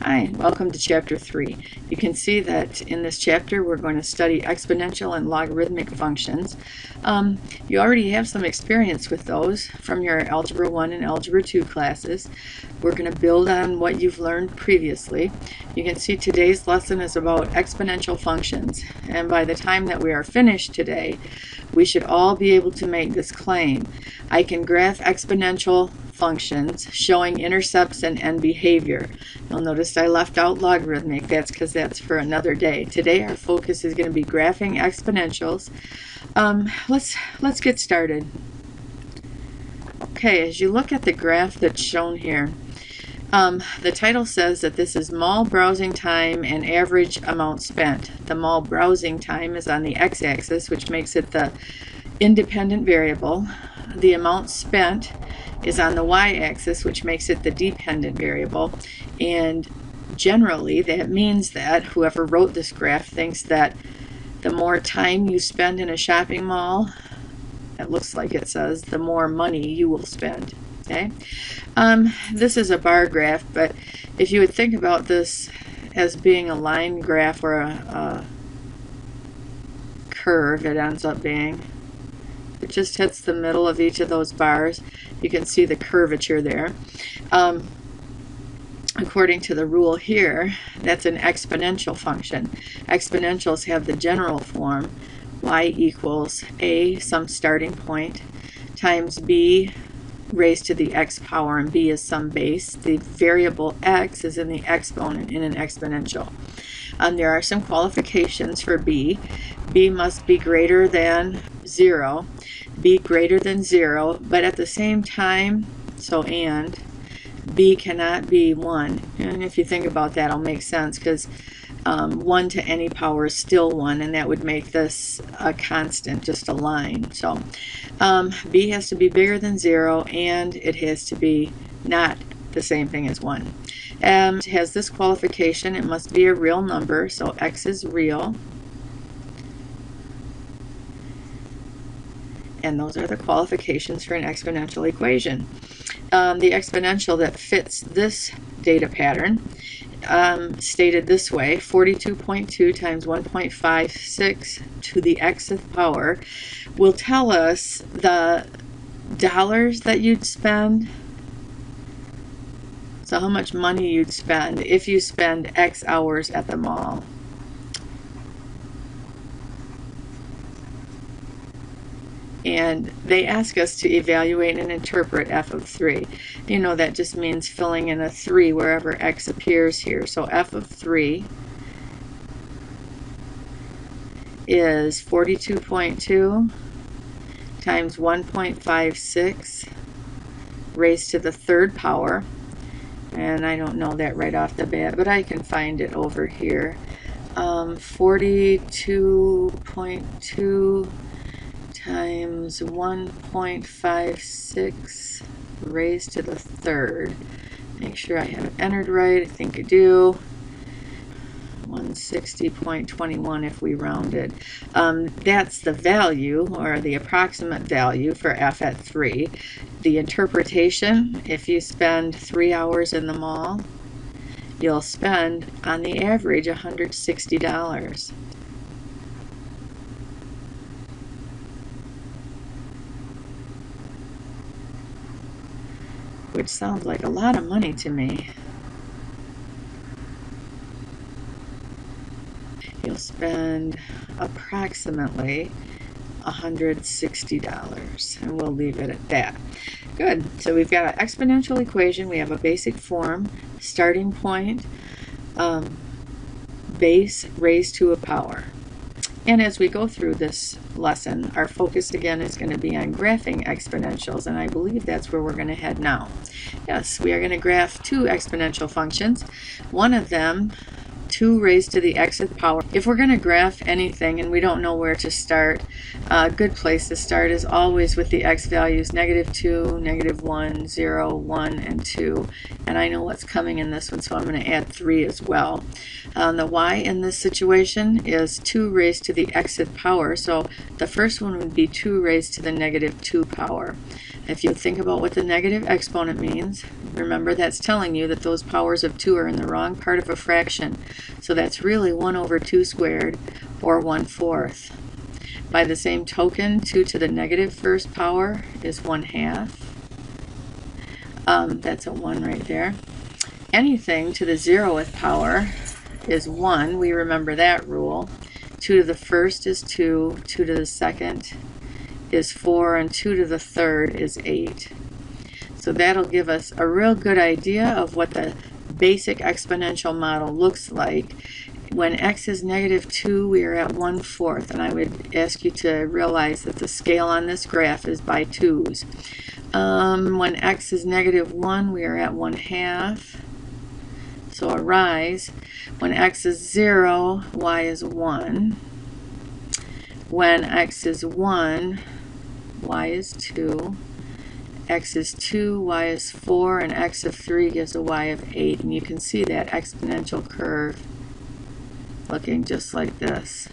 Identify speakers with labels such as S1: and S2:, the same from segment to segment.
S1: Hi, welcome to Chapter 3. You can see that in this chapter we're going to study exponential and logarithmic functions. You already have some experience with those from your Algebra 1 and Algebra 2 classes. We're going to build on what you've learned previously. You can see today's lesson is about exponential functions, and by the time that we are finished today, we should all be able to make this claim. I can graph exponential functions showing intercepts and end behavior. You'll notice I left out logarithmic. That's because that's for another day. Today our focus is going to be graphing exponentials. Let's get started. Okay, as you look at the graph that's shown here, the title says that this is mall browsing time and average amount spent. The mall browsing time is on the x-axis, which makes it the independent variable. The amount spent is on the y-axis, which makes it the dependent variable. And generally, that means that whoever wrote this graph thinks that the more time you spend in a shopping mall, it looks like it says, the more money you will spend. Okay, this is a bar graph, but if you would think about this as being a line graph or a curve, it ends up being. It just hits the middle of each of those bars. You can see the curvature there. According to the rule here, that's an exponential function. Exponentials have the general form y equals a, some starting point, times b raised to the x power, and b is some base. The variable x is in the exponent in an exponential. There are some qualifications for b. B must be greater than 0, b greater than 0, but at the same time, and b cannot be 1. And if you think about that, it'll make sense, because 1 to any power is still 1, and that would make this a constant, just a line. So b has to be bigger than 0, and it has to be not the same thing as 1. It has this qualification: it must be a real number, so x is real. And those are the qualifications for an exponential equation. The exponential that fits this data pattern, stated this way: 42.2 times 1.56 to the xth power, will tell us the dollars that you'd spend. So how much money you'd spend if you spend X hours at the mall. And they ask us to evaluate and interpret f of 3. You know, that just means filling in a 3 wherever x appears here. So f of 3 is 42.2 times 1.56 raised to the third power. And I don't know that right off the bat, but I can find it over here. 42.2 times 1.56 raised to the third. Make sure I have it entered right. I think I do. 160.21 if we rounded. That's the value, or the approximate value, for f at 3. The interpretation: if you spend 3 hours in the mall, you'll spend on the average $160. Which sounds like a lot of money to me. You'll spend approximately $160, and we'll leave it at that. Good. So we've got an exponential equation. We have a basic form, starting point, base raised to a power. And as we go through this lesson, our focus again is going to be on graphing exponentials, and I believe that's where we're going to head now. Yes, we are going to graph two exponential functions. One of them, 2 raised to the xth power. If we're going to graph anything and we don't know where to start, a good place to start is always with the x values: -2, -1, 0, 1, and 2. And I know what's coming in this one, so I'm going to add 3 as well. The y in this situation is 2 raised to the xth power, so the first one would be 2 raised to the -2 power. If you think about what the negative exponent means, remember that's telling you that those powers of 2 are in the wrong part of a fraction. So that's really 1 over 2 squared, or 1/4. By the same token, 2 to the negative first power is 1/2. That's a 1 right there. Anything to the 0th power is 1. We remember that rule. 2 to the first is 2, 2 to the second is 4, and 2 to the third is 8. So that'll give us a real good idea of what the basic exponential model looks like. When x is -2, we are at 1/4, and I would ask you to realize that the scale on this graph is by 2's. When x is -1, we are at 1/2, so a rise. When x is 0, y is 1. When x is 1, y is 2. X is 2, y is 4, and x of 3 gives a y of 8. And you can see that exponential curve looking just like this.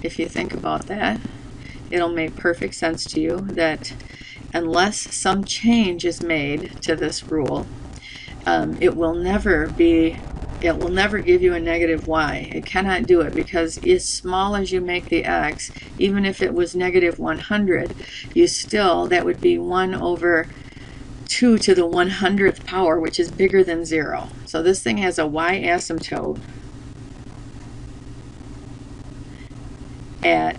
S1: If you think about that, it'll make perfect sense to you that unless some change is made to this rule, it will never give you a negative y. It cannot do it, because as small as you make the x, even if it was -100, that would be 1 over 2 to the 100th power, which is bigger than 0. So this thing has a y asymptote at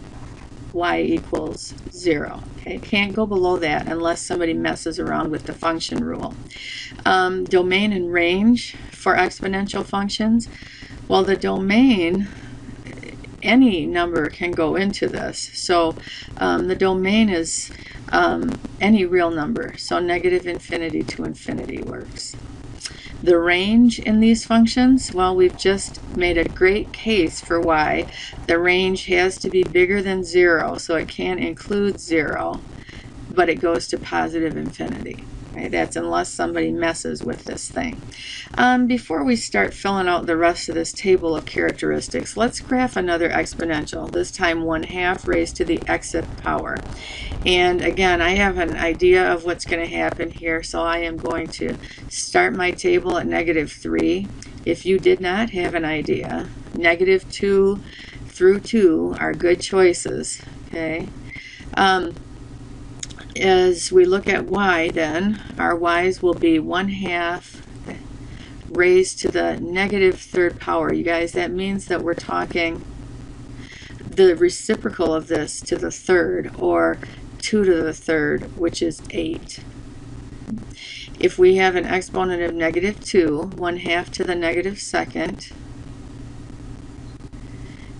S1: y equals 0. Okay, can't go below that unless somebody messes around with the function rule. Domain and range for exponential functions. Well, the domain, any number can go into this. So the domain is any real number. So -infinity to infinity works. The range in these functions, well, we've just made a great case for why the range has to be bigger than 0, so it can't include 0, but it goes to positive infinity. Right? That's unless somebody messes with this thing. Before we start filling out the rest of this table of characteristics, let's graph another exponential, this time 1/2 raised to the xth power. And again, I have an idea of what's going to happen here, so I am going to start my table at -3. If you did not have an idea, -2 through 2 are good choices. Okay. As we look at y, then, our y's will be 1/2 raised to the -3rd power. You guys, that means that we're talking the reciprocal of this to the third, or 2 to the third, which is 8. If we have an exponent of -2, 1/2 to the -2nd,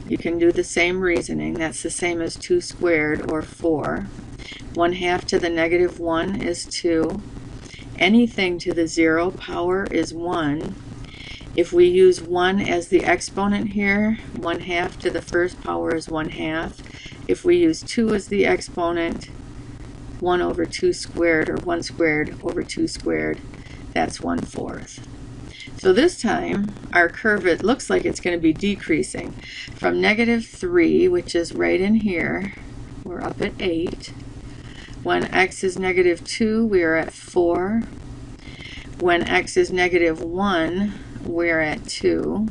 S1: you can do the same reasoning. That's the same as 2 squared, or 4. 1/2 to the -1 is 2. Anything to the 0 power is 1. If we use 1 as the exponent here, 1/2 to the first power is 1/2. If we use 2 as the exponent, 1 over 2 squared, or 1 squared over 2 squared, that's 1/4. So this time, our curve, it looks like it's going to be decreasing from -3, which is right in here. We're up at 8. When x is -2, we are at 4. When x is -1, we're at 2.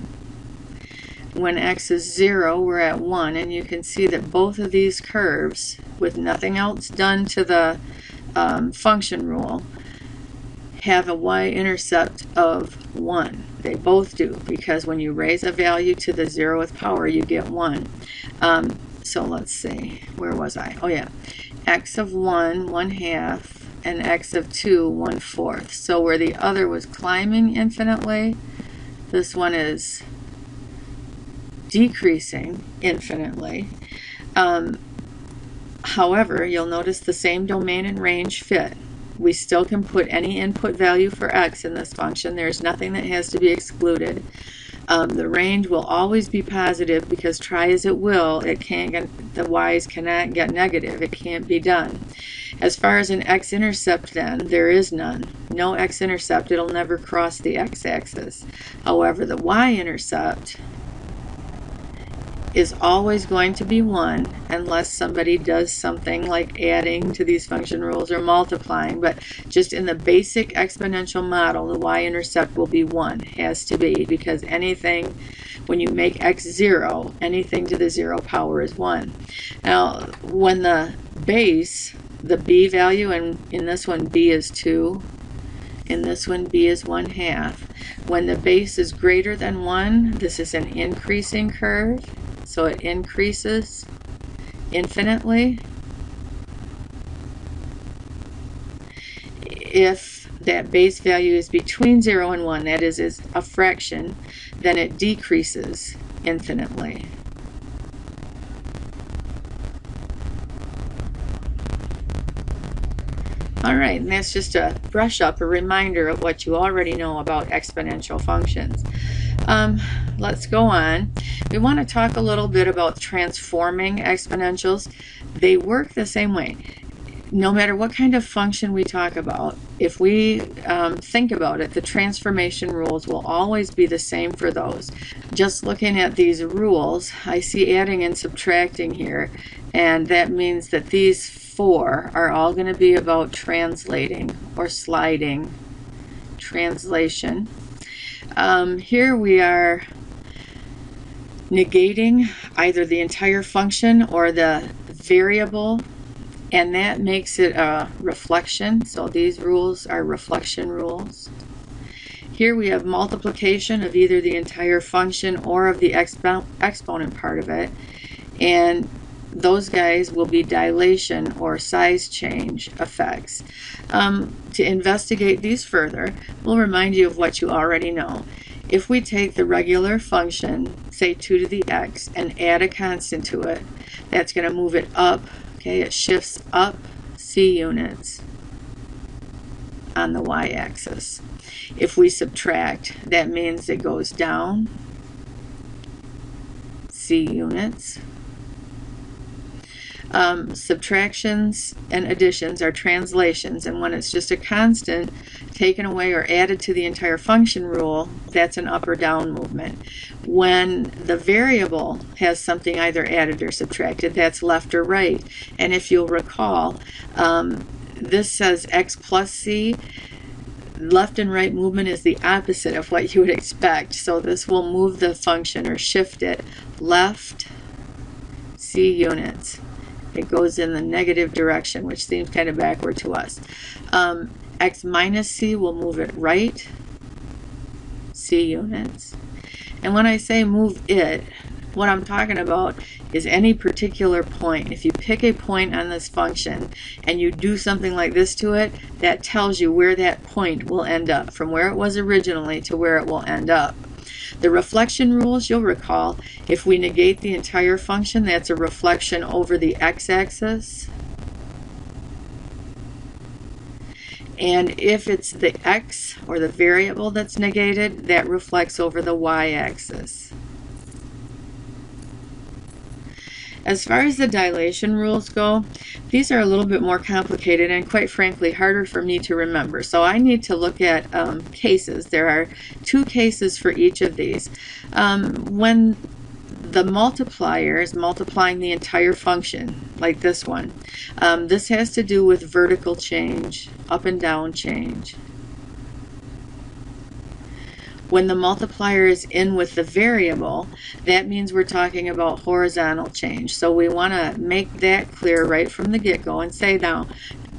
S1: When x is 0, we're at 1. And you can see that both of these curves, with nothing else done to the function rule, have a y-intercept of 1. They both do, because when you raise a value to the 0th power, you get 1. So let's see, where was I? Oh yeah, x of 1, 1/2, and x of 2, 1/4. So where the other was climbing infinitely, this one is decreasing infinitely. However, you'll notice the same domain and range fit. We still can put any input value for x in this function. There's nothing that has to be excluded. The range will always be positive, because try as it will, it can't get, the y's cannot get negative. It can't be done. As far as an x-intercept, then, there is none. No x-intercept. It'll never cross the x-axis. However, the y-intercept is always going to be 1 unless somebody does something like adding to these function rules or multiplying. But just in the basic exponential model, the y-intercept will be 1, has to be, because anything, when you make x 0, anything to the 0 power is 1. Now, when the base, the b value, and in this one b is 2, in this one b is 1/2. When the base is greater than 1, this is an increasing curve, so it increases infinitely. If that base value is between 0 and 1, that is a fraction, then it decreases infinitely. All right, and that's just a brush up, a reminder of what you already know about exponential functions. Let's go on. We want to talk a little bit about transforming exponentials. They work the same way. No matter what kind of function we talk about, if we think about it, the transformation rules will always be the same for those. Just looking at these rules, I see adding and subtracting here, and that means that these 4 are all going to be about translating or sliding. Translation. Here we are negating either the entire function or the variable, and that makes it a reflection. So these rules are reflection rules. Here we have multiplication of either the entire function or of the exponent part of it, and those guys will be dilation or size change effects. To investigate these further, we'll remind you of what you already know. If we take the regular function, say 2 to the x, and add a constant to it, that's going to move it up. Okay, it shifts up c units on the y-axis. If we subtract, that means it goes down c units. Subtractions and additions are translations, and when it's just a constant taken away or added to the entire function rule, that's an up or down movement. When the variable has something either added or subtracted, that's left or right. And if you'll recall, this says x plus c. Left and right movement is the opposite of what you would expect, so this will move the function or shift it left c units. It goes in the negative direction, which seems kind of backward to us. X minus c will move it right c units. And when I say move it, what I'm talking about is any particular point. If you pick a point on this function and you do something like this to it, that tells you where that point will end up, from where it was originally to where it will end up. The reflection rules, you'll recall, if we negate the entire function, that's a reflection over the x-axis. And if it's the x or the variable that's negated, that reflects over the y-axis. As far as the dilation rules go, these are a little bit more complicated and quite frankly harder for me to remember. So I need to look at cases. There are 2 cases for each of these. When the multiplier is multiplying the entire function, like this one, this has to do with vertical change, up and down change. When the multiplier is in with the variable, that means we're talking about horizontal change. So we want to make that clear right from the get-go and say, now,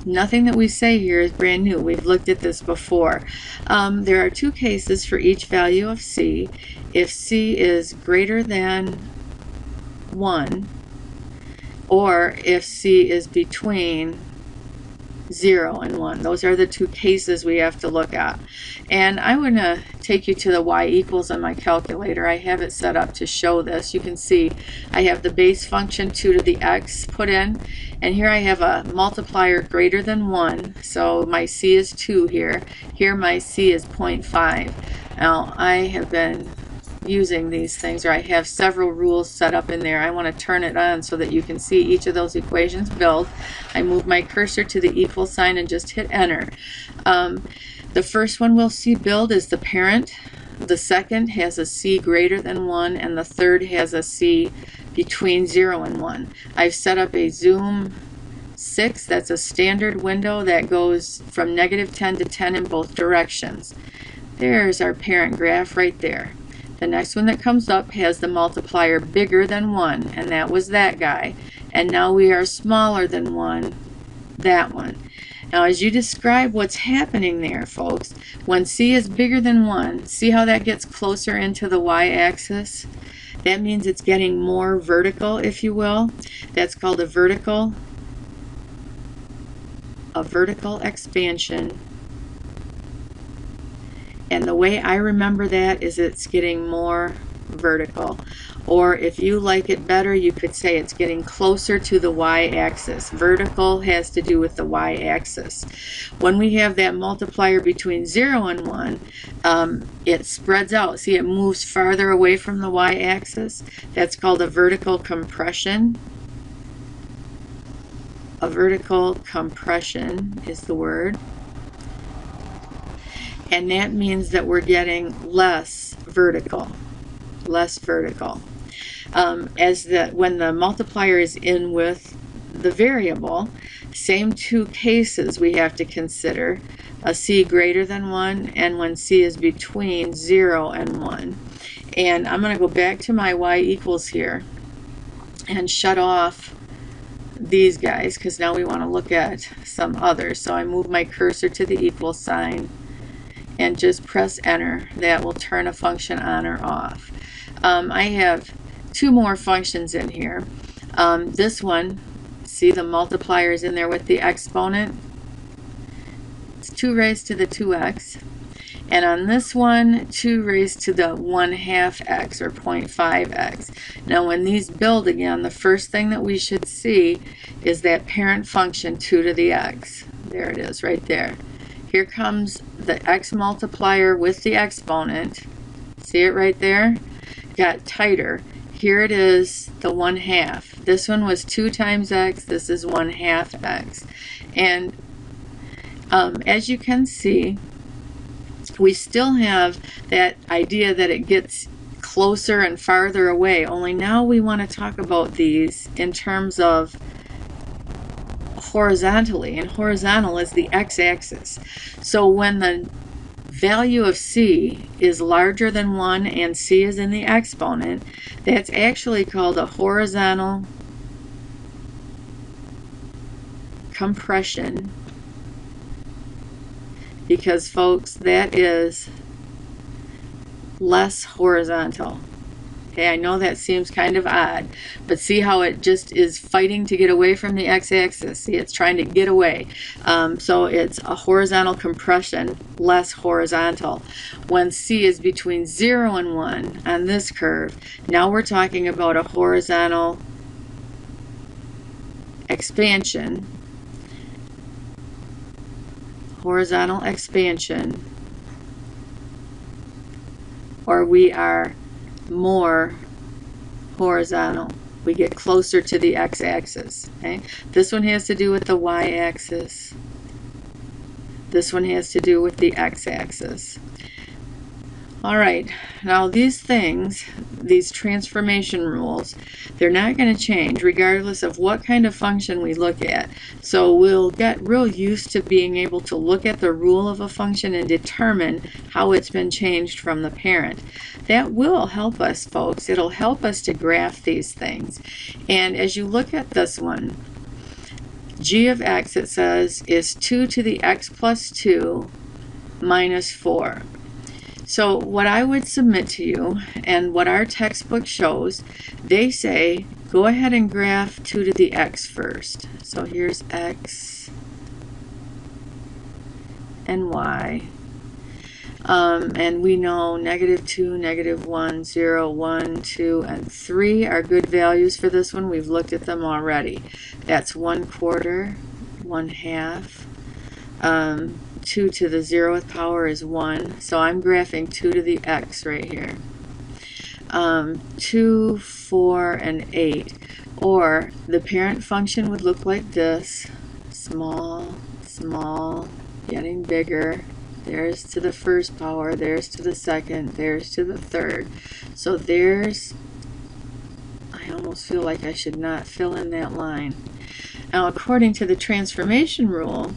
S1: nothing that we say here is brand new. We've looked at this before. There are 2 cases for each value of c. If c is greater than 1, or if c is between 0 and 1. Those are the 2 cases we have to look at. And I want to take you to the y equals on my calculator. I have it set up to show this. You can see I have the base function 2 to the x put in, and here I have a multiplier greater than 1, so my c is 2 here. Here my c is 0.5. Now I have been using these things, or I have several rules set up in there. I want to turn it on so that you can see each of those equations build. I move my cursor to the equal sign and just hit enter. The first one we'll see build is the parent. The second has a c greater than 1, and the third has a c between 0 and 1. I've set up a zoom 6. That's a standard window that goes from -10 to 10 in both directions. There's our parent graph right there. The next one that comes up has the multiplier bigger than 1, and that was that guy. And now we are smaller than 1, that one. Now as you describe what's happening there, folks, when C is bigger than 1, see how that gets closer into the y-axis? That means it's getting more vertical, if you will. That's called a vertical expansion. And the way I remember that is it's getting more vertical. Or if you like it better, you could say it's getting closer to the y-axis. Vertical has to do with the y-axis. When we have that multiplier between 0 and 1, it spreads out. See, it moves farther away from the y-axis. That's called a vertical compression. A vertical compression is the word. And that means that we're getting less vertical. Less vertical. When the multiplier is in with the variable, same two cases we have to consider. A C greater than 1 and when C is between 0 and 1. And I'm going to go back to my y equals here and shut off these guys because now we want to look at some others. So I move my cursor to the equal sign and just press enter. That will turn a function on or off. I have two more functions in here. This one, see the multiplier is in there with the exponent. It's 2 raised to the 2x. And on this one, 2 raised to the 1/2 x or 0.5x. Now when these build again, the first thing that we should see is that parent function 2 to the x. There it is right there. Here comes the x multiplier with the exponent. See it right there? Got tighter. Here it is, the 1/2. This one was 2 times x. This is 1/2 x. And as you can see, we still have that idea that it gets closer and farther away. Only now we want to talk about these in terms of horizontally, and horizontal is the x-axis. So when the value of C is larger than 1 and C is in the exponent, that's actually called a horizontal compression, because folks, that is less horizontal. Okay, I know that seems kind of odd, but see how it just is fighting to get away from the x-axis. See, it's trying to get away. So it's a horizontal compression, less horizontal. When C is between 0 and 1 on this curve, now we're talking about a horizontal expansion. Horizontal expansion, or we are more horizontal. We get closer to the x-axis. Okay? This one has to do with the y-axis. This one has to do with the x-axis. All right, now these things, these transformation rules, they're not going to change regardless of what kind of function we look at. So we'll get real used to being able to look at the rule of a function and determine how it's been changed from the parent. That will help us, folks. It'll help us to graph these things. And as you look at this one, g of x, it says, is 2 to the x plus 2 minus 4. So what I would submit to you, and what our textbook shows, they say go ahead and graph 2 to the x first. So here's x and y. And we know -2, -1, 0, 1, 2, and 3 are good values for this one. We've looked at them already. That's 1/4, 1/2. 2 to the 0th power is 1. So I'm graphing 2 to the x right here. 2, 4, and 8. Or the parent function would look like this. Small, small, getting bigger. There's to the first power, there's to the second, there's to the third. So there's, I I almost feel like I should not fill in that line. Now, according to the transformation rule,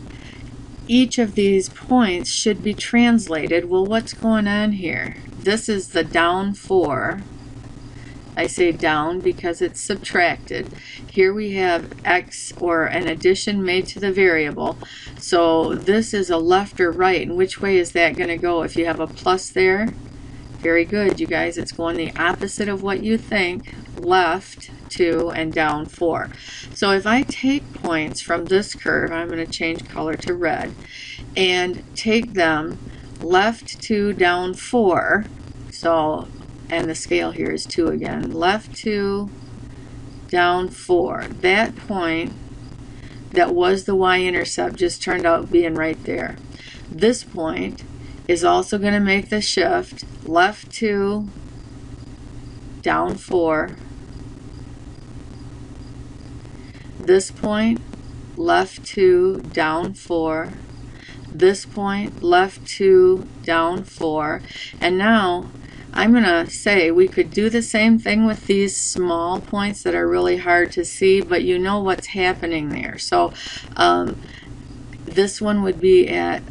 S1: each of these points should be translated. Well, what's going on here? This is the down 4. I say down because it's subtracted. Here we have x, or an addition made to the variable. So this is a left or right. And which way is that going to go? If you have a plus there, very good, you guys. It's going the opposite of what you think. Left 2 and down 4. So if I take points from this curve, I'm going to change color to red, and take them left 2, down 4. So, and the scale here is 2 again. Left 2, down 4. That point that was the y-intercept just turned out being right there. This point is also going to make the shift left 2, down 4. This point, left 2, down 4. This point, left 2, down 4. And now I'm going to say we could do the same thing with these small points that are really hard to see, but you know what's happening there. So this one would be at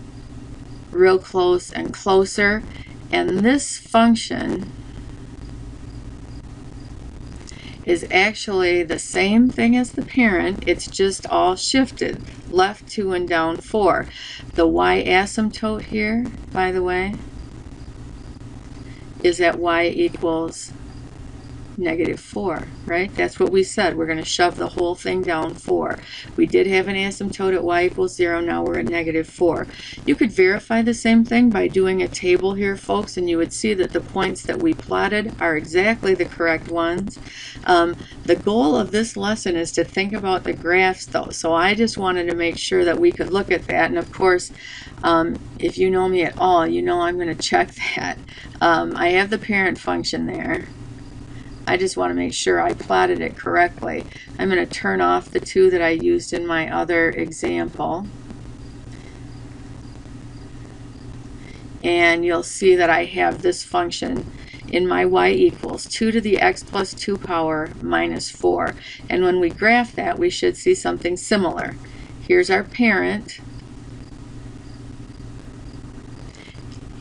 S1: real close and closer, and this function is actually the same thing as the parent. It's just all shifted, left 2 and down 4. The y asymptote here, by the way, is at y equals -4, right? That's what we said. We're going to shove the whole thing down 4. We did have an asymptote at y equals 0. Now we're at -4. You could verify the same thing by doing a table here, folks, and you would see that the points that we plotted are exactly the correct ones. The goal of this lesson is to think about the graphs, though, so I just wanted to make sure that we could look at that. And of course, if you know me at all, you know I'm going to check that. I have the parent function there. I just want to make sure I plotted it correctly. I'm going to turn off the 2 that I used in my other example. And you'll see that I have this function in my y equals 2 to the x plus 2 power minus 4. And when we graph that, we should see something similar. Here's our parent.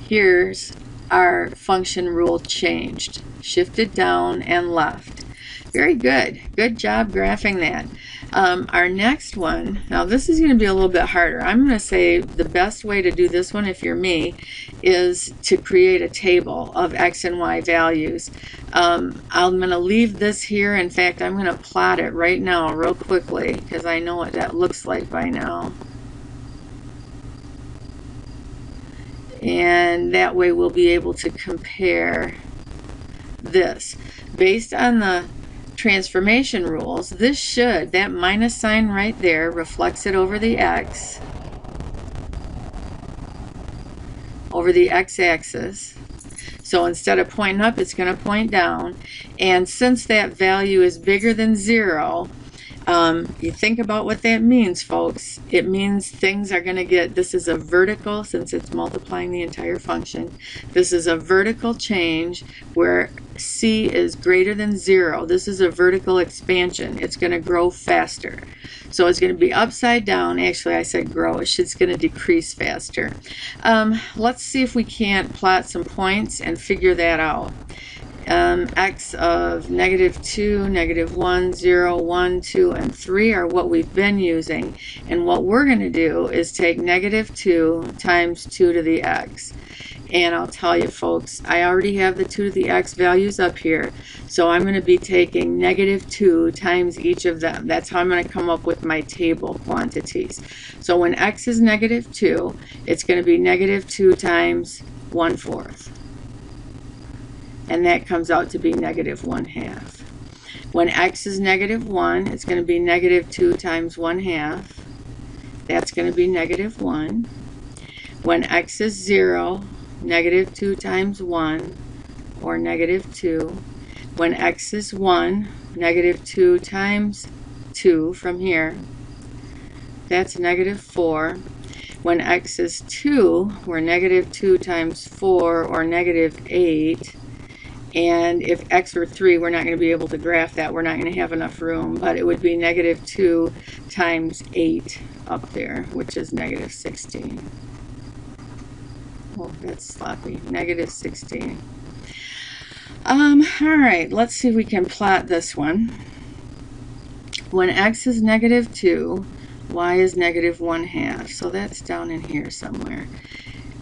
S1: Here's our function rule changed. Shifted down and left. Very good. Good job graphing that. Our next one, now this is going to be a little bit harder. I'm going to say the best way to do this one, if you're me, is to create a table of x and y values. I'm going to leave this here. In fact, I'm going to plot it right now real quickly because I know what that looks like by now. And that way we'll be able to compare this. Based on the transformation rules, this should, that minus sign right there reflects it over the x, over the x-axis. So instead of pointing up, it's going to point down. And since that value is bigger than 0, you think about what that means, folks. It means things are going to get, this is a vertical, since it's multiplying the entire function. This is a vertical change where c is greater than 0. This is a vertical expansion. It's going to grow faster. So it's going to be upside down. Actually, I said grow. It's going to decrease faster. Let's see if we can't plot some points and figure that out. X of -2, -1, 0, 1, 2, and 3 are what we've been using. And what we're going to do is take -2 times 2 to the x. And I'll tell you, folks, I already have the 2 to the x values up here. So I'm going to be taking -2 times each of them. That's how I'm going to come up with my table quantities. So when x is -2, it's going to be -2 times 1/4. And that comes out to be -1/2. When x is -1, it's going to be -2 times 1/2. That's going to be -1. When x is 0, -2 times 1, or -2. When x is 1, -2 times 2 from here. That's -4. When x is 2, we're -2 times 4, or -8. And if x were 3, we're not going to be able to graph that. We're not going to have enough room. But it would be negative 2 times 8 up there, which is negative 16. Oh, that's sloppy. Negative 16. All right, let's see if we can plot this one. When x is negative 2, y is negative 1/2. So that's down in here somewhere.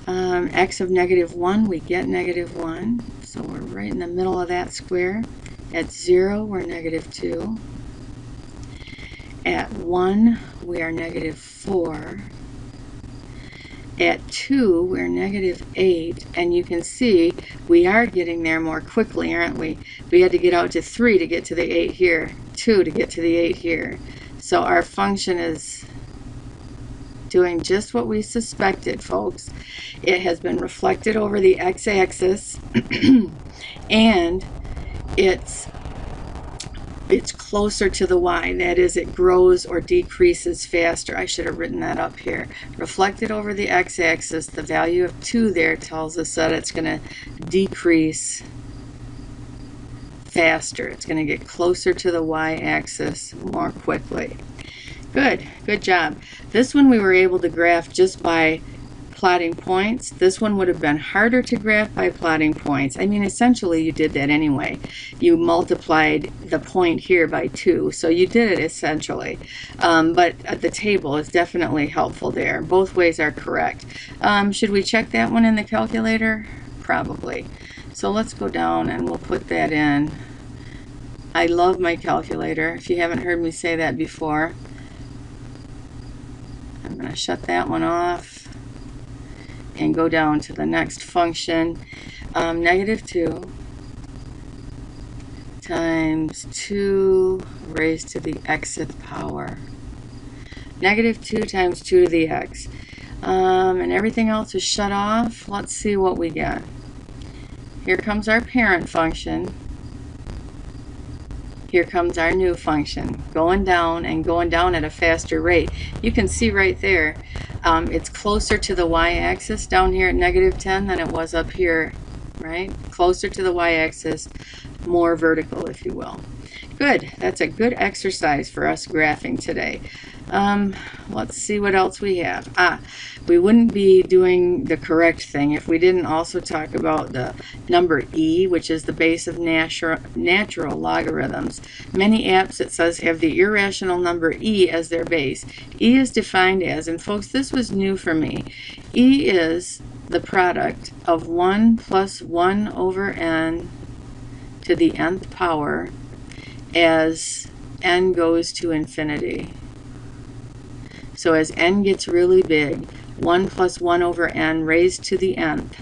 S1: X of negative 1, we get negative 1. So we're right in the middle of that square. At 0, we're negative 2. At 1, we are negative 4. At 2, we're negative 8. And you can see we are getting there more quickly, aren't we? We had to get out to 3 to get to the 8 here. 2 to get to the 8 here. So our function is doing just what we suspected, folks. It has been reflected over the x-axis and it's closer to the y. That is, it grows or decreases faster. I should have written that up here. Reflected over the x-axis, the value of 2 there tells us that it's going to decrease faster. It's going to get closer to the y-axis more quickly. Good job. This one we were able to graph just by plotting points. This one would have been harder to graph by plotting points. I mean, essentially you did that anyway. You multiplied the point here by 2, so you did it essentially. But the table is definitely helpful there. Both ways are correct. Should we check that one in the calculator? Probably. So let's go down and we'll put that in. I love my calculator, if you haven't heard me say that before. I'm going to shut that one off and go down to the next function. Negative 2 times 2 raised to the xth power. Negative 2 times 2 to the x. And everything else is shut off. Let's see what we get. Here comes our parent function. Here comes our new function, going down and going down at a faster rate. You can see right there, it's closer to the y-axis down here at negative 10 than it was up here, right? Closer to the y-axis, more vertical, if you will. Good. That's a good exercise for us graphing today. Let's see what else we have. We wouldn't be doing the correct thing if we didn't also talk about the number e, which is the base of natural logarithms. Many apps, it says, have the irrational number e as their base. E is defined as, and folks, this was new for me, e is the product of 1 plus 1 over n to the nth power as n goes to infinity. So as n gets really big, 1 plus 1 over n raised to the nth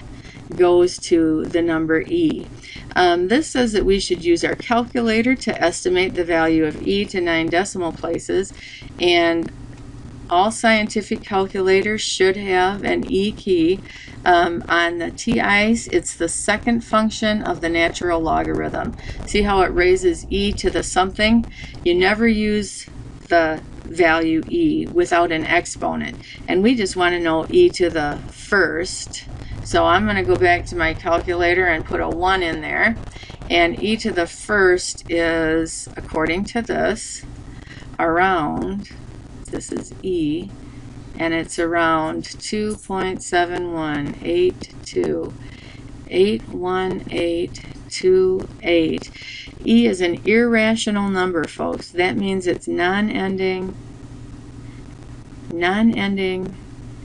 S1: goes to the number e. This says that we should use our calculator to estimate the value of e to 9 decimal places, and all scientific calculators should have an e key. On the TIs, it's the second function of the natural logarithm. See how it raises e to the something? You never use the value e without an exponent, and we just want to know e to the first. So I'm going to go back to my calculator and put a 1 in there, and e to the first is, according to this, around, this is e, and it's around 2.71828128. E is an irrational number, folks. That means it's non-ending,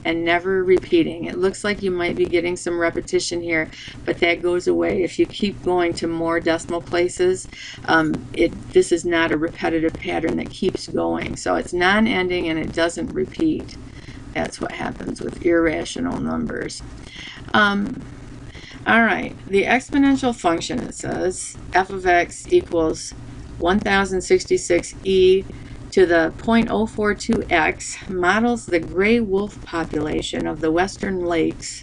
S1: and never repeating. It looks like you might be getting some repetition here, but that goes away. If you keep going to more decimal places, this is not a repetitive pattern that keeps going. So it's non-ending and it doesn't repeat. That's what happens with irrational numbers. All right, the exponential function, it says f of x equals 1066e to the 0.042x models the gray wolf population of the Western Lakes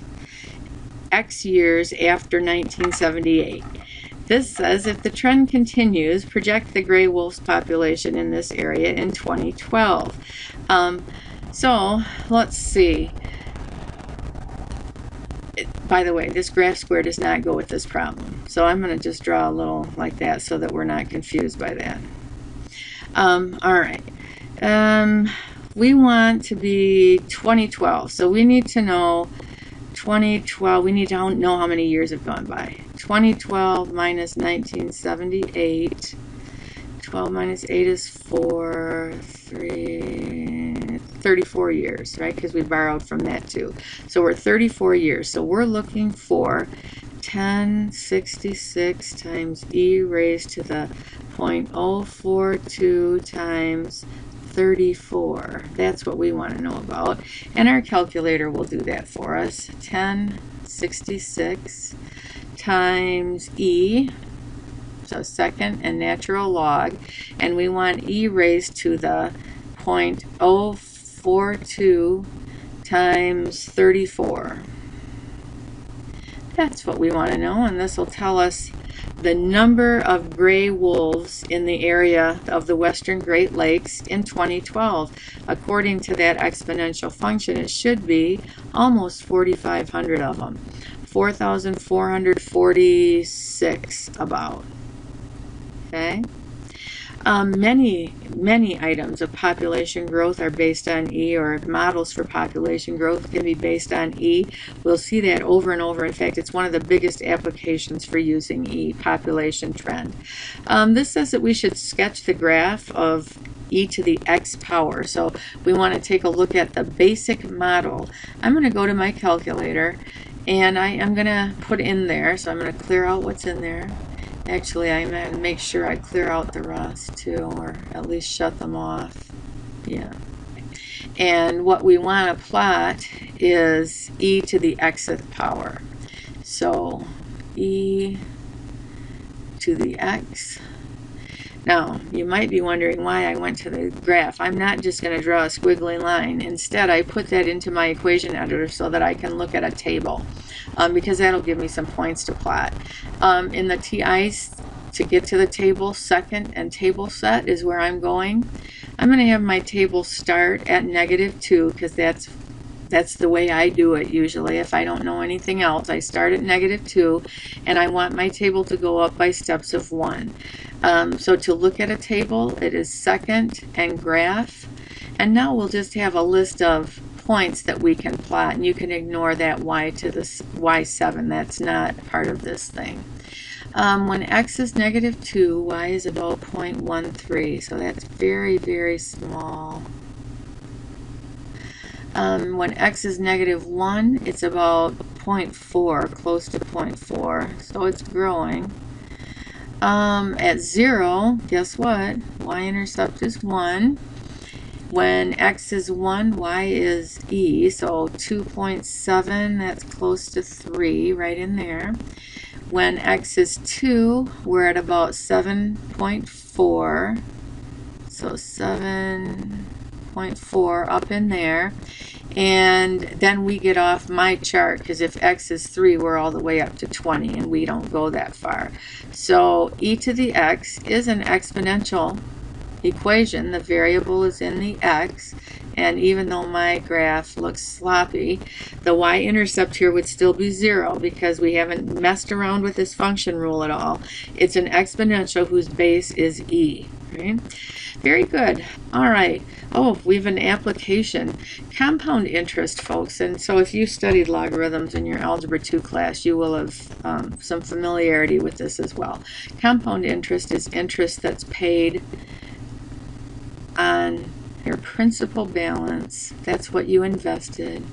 S1: X years after 1978. This says if the trend continues, project the gray wolf's population in this area in 2012. So let's see. by the way, this graph square does not go with this problem. So I'm going to just draw a little like that so that we're not confused by that. All right. We want to be 2012. So we need to know 2012. We need to know how many years have gone by. 2012 minus 1978. 12 minus 8 is 4, 34 years, right? Because we borrowed from that too. So we're 34 years. So we're looking for 1066 times e raised to the 0.042 times 34. That's what we want to know about. And our calculator will do that for us. 1066 times e, so second and natural log, and we want e raised to the 0.042 times 34. That's what we want to know, and this will tell us the number of gray wolves in the area of the Western Great Lakes in 2012. According to that exponential function, it should be almost 4,500 of them. 4,446 about. Okay. Many items of population growth are based on E, or models for population growth can be based on E. We'll see that over and over. In fact, it's one of the biggest applications for using E, population trend. This says that we should sketch the graph of e to the x power. So we want to take a look at the basic model. I'm going to go to my calculator, and I am going to put in there, so I'm going to clear out what's in there. Actually, I'm going to make sure I clear out the rest too, or at least shut them off. Yeah. And what we want to plot is e to the xth power. So e to the x. Now, you might be wondering why I went to the graph. I'm not just going to draw a squiggly line. Instead, I put that into my equation editor so that I can look at a table, because that'll give me some points to plot. In the TIs, to get to the table, second and table set is where I'm going. I'm going to have my table start at -2, because that's the way I do it usually. If I don't know anything else, I start at -2, and I want my table to go up by steps of 1. So to look at a table, it is second and graph. And now we'll just have a list of points that we can plot, and you can ignore that y to the y7. That's not part of this thing. When x is -2, y is about 0.13, so that's very, very small. When x is -1, it's about 0.4, close to 0.4, so it's growing. At 0, guess what? Y-intercept is 1. When x is 1, y is e, so 2.7, that's close to 3, right in there. When x is 2, we're at about 7.4, so 7.4 up in there. And then we get off my chart, because if x is 3, we're all the way up to 20, and we don't go that far. So e to the x is an exponential equation. The variable is in the x, and even though my graph looks sloppy, the y-intercept here would still be 0, because we haven't messed around with this function rule at all. It's an exponential whose base is e. Right? Very good. All right. Oh, we have an application. Compound interest, folks. And so if you studied logarithms in your Algebra 2 class, you will have some familiarity with this as well. Compound interest is interest that's paid on your principal balance. That's what you invested,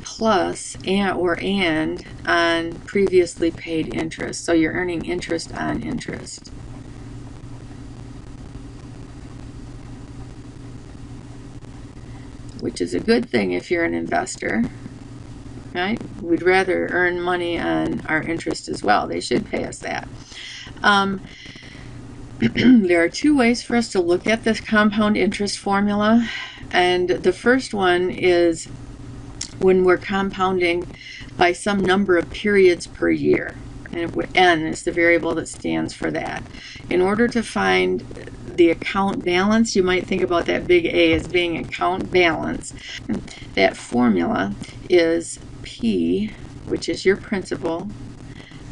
S1: plus and on previously paid interest. So you're earning interest on interest. Which is a good thing if you're an investor, right? We'd rather earn money on our interest as well. They should pay us that. There are two ways for us to look at this compound interest formula, and the first one is when we're compounding by some number of periods per year, and n is the variable that stands for that. In order to find the account balance, you might think about that big A as being account balance. That formula is P, which is your principal,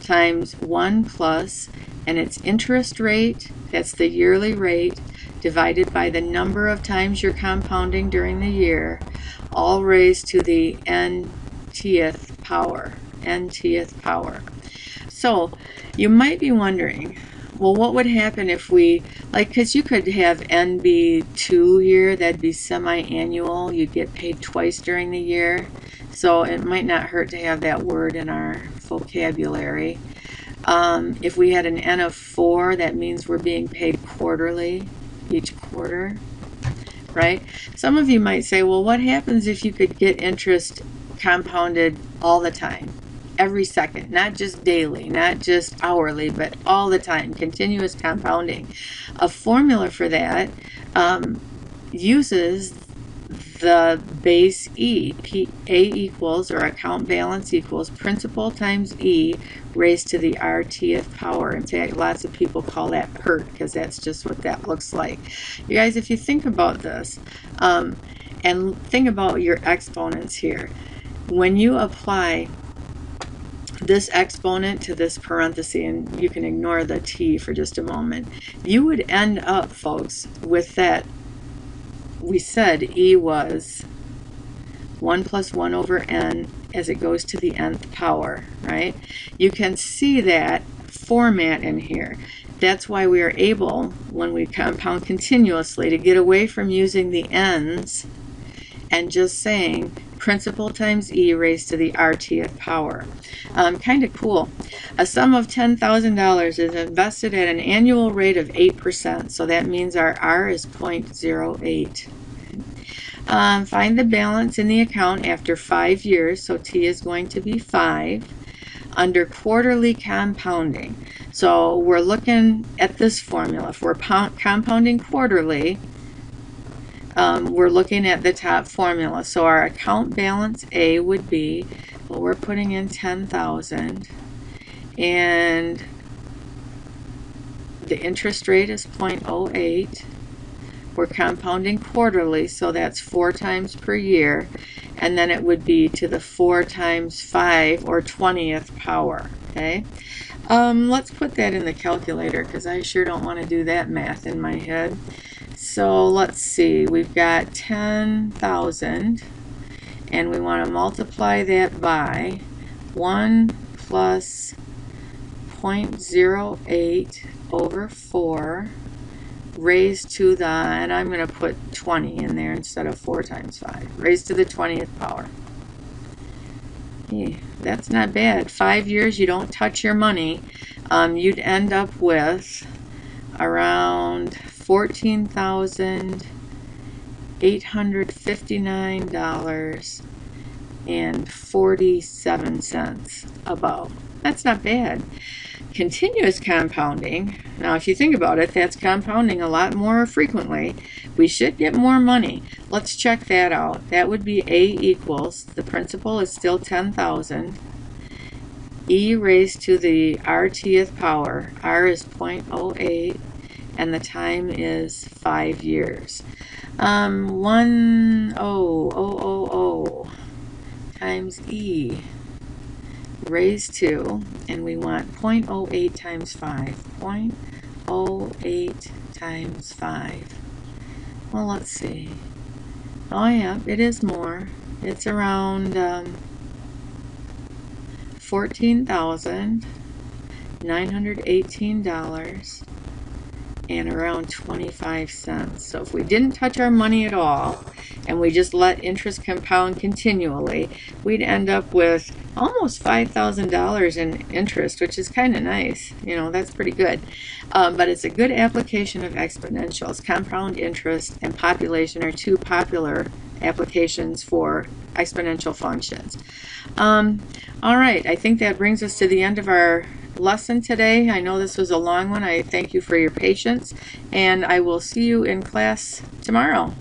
S1: times 1 plus, and its interest rate, that's the yearly rate, divided by the number of times you're compounding during the year, all raised to the n-th power. N-th power. So you might be wondering, well, what would happen if we, like, because you could have n be 2 here, that'd be semi-annual, you'd get paid twice during the year, so it might not hurt to have that word in our vocabulary. If we had an n of 4, that means we're being paid quarterly, each quarter, right? Some of you might say, well, what happens if you could get interest compounded all the time, every second, not just daily, not just hourly, but all the time, continuous compounding? A formula for that uses the base E. A equals, or account balance equals, principal times E raised to the rth power. In fact, lots of people call that PERT because that's just what that looks like. You guys, if you think about this, and think about your exponents here, when you apply this exponent to this parenthesis, and you can ignore the t for just a moment, you would end up, folks, with that. We said E was 1 plus 1 over n as it goes to the nth power, right? You can see that format in here. That's why we are able, when we compound continuously, to get away from using the n's and just saying principal times E raised to the rth power. Kind of cool. A sum of $10,000 is invested at an annual rate of 8%, so that means our R is 0.08. Find the balance in the account after 5 years, so T is going to be 5, under quarterly compounding. So we're looking at this formula. If we're compounding quarterly, we're looking at the top formula. So our account balance A would be, well, we're putting in 10,000, and the interest rate is 0.08. We're compounding quarterly, so that's 4 times per year, and then it would be to the 4 times 5, or 20th power. Okay, let's put that in the calculator because I sure don't want to do that math in my head. So let's see, we've got 10,000, and we want to multiply that by 1 plus 0.08 over 4 raised to the, and I'm going to put 20 in there instead of 4 times 5, raised to the 20th power. Hey, that's not bad. 5 years, you don't touch your money. You'd end up with around $14,859.47 about. That's not bad. Continuous compounding, now if you think about it, that's compounding a lot more frequently. We should get more money. Let's check that out. That would be A equals, the principal is still 10,000, E raised to the rth power, R is 0.08, and the time is 5 years. 10,000 times E raised to, and we want 0.08 times 5. 0.08 times 5. Well, let's see. Oh yeah, it is more. It's around $14,918 and around 25 cents. So if we didn't touch our money at all and we just let interest compound continually, we'd end up with almost $5,000 in interest, which is kind of nice. You know, that's pretty good. But it's a good application of exponentials. Compound interest and population are two popular applications for exponential functions. All right, I think that brings us to the end of our lesson today. I know this was a long one. I thank you for your patience, and I will see you in class tomorrow.